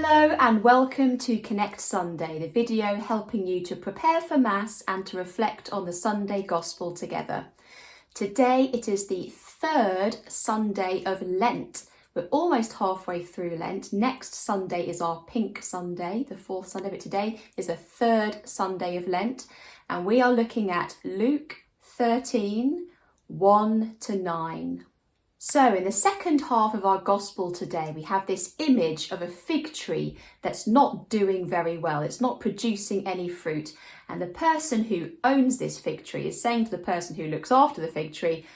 Hello and welcome to Connect Sunday, the video helping you to prepare for Mass and to reflect on the Sunday Gospel together. Today it is the third Sunday of Lent. We're almost halfway through Lent. Next Sunday is our Pink Sunday, the fourth Sunday, but today is the third Sunday of Lent. And we are looking at Luke 13, 1 to 9. So in the second half of our Gospel today, we have this image of a fig tree that's not doing very well. It's not producing any fruit. And the person who owns this fig tree is saying to the person who looks after the fig tree,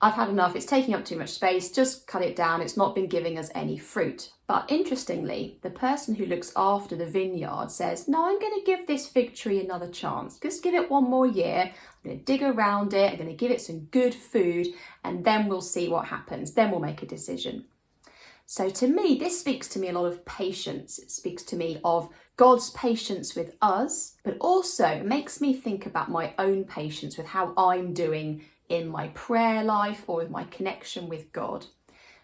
I've had enough, it's taking up too much space, just cut it down, it's not been giving us any fruit. But interestingly, the person who looks after the vineyard says, no, I'm going to give this fig tree another chance. Just give it one more year. I'm going to dig around it, I'm going to give it some good food, and then we'll see what happens. Then we'll make a decision. So to me, this speaks to me a lot of patience. It speaks to me of God's patience with us, but also makes me think about my own patience with how I'm doing in my prayer life or with my connection with God.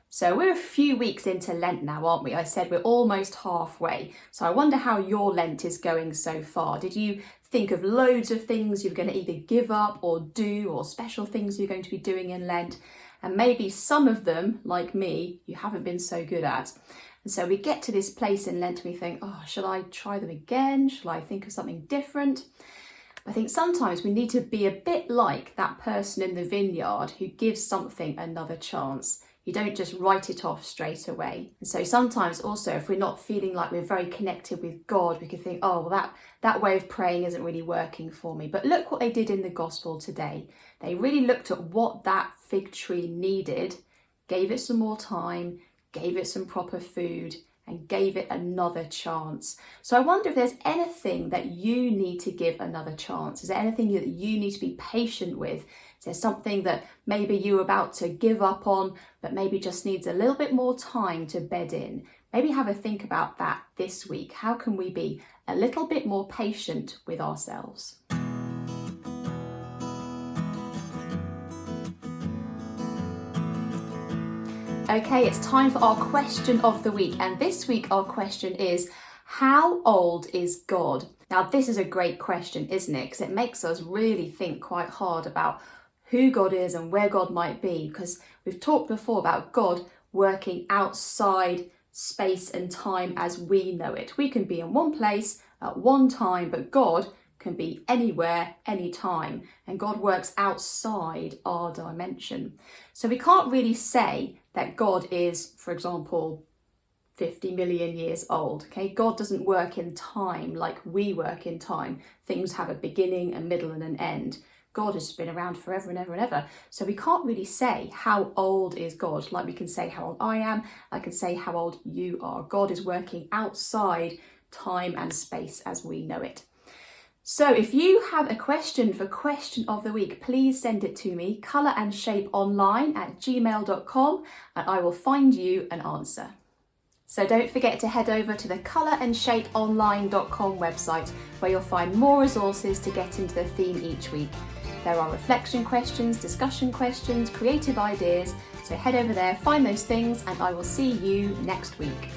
So we're a few weeks into Lent now, aren't we? I said we're almost halfway. So I wonder how your Lent is going so far. Did you think of loads of things you're going to either give up or do, or special things you're going to be doing in Lent? And maybe some of them, like me, you haven't been so good at. And so we get to this place in Lent and we think, oh, shall I try them again? Shall I think of something different? I think sometimes we need to be a bit like that person in the vineyard who gives something another chance. You don't just write it off straight away. And so sometimes also, if we're not feeling like we're very connected with God, we can think, oh, well, that way of praying isn't really working for me. But look what they did in the Gospel today. They really looked at what that fig tree needed, gave it some more time, gave it some proper food, and gave it another chance. So I wonder if there's anything that you need to give another chance. Is there anything that you need to be patient with? Is there something that maybe you're about to give up on, but maybe just needs a little bit more time to bed in? Maybe have a think about that this week. How can we be a little bit more patient with ourselves? Okay, it's time for our question of the week. And this week our question is, how old is God? Now this is a great question, isn't it? Because it makes us really think quite hard about who God is and where God might be. Because we've talked before about God working outside space and time as we know it. We can be in one place at one time, but God can be anywhere, anytime. And God works outside our dimension. So we can't really say that God is, for example, 50 million years old. Okay, God doesn't work in time like we work in time. Things have a beginning, a middle, and an end. God has been around forever and ever and ever. So we can't really say how old is God, like we can say how old I am, I can say how old you are. God is working outside time and space as we know it. So if you have a question for Question of the Week, please send it to me, colorandshapeonline@gmail.com, and I will find you an answer. So don't forget to head over to the colorandshapeonline.com website, where you'll find more resources to get into the theme each week. There are reflection questions, discussion questions, creative ideas, so head over there, find those things, and I will see you next week.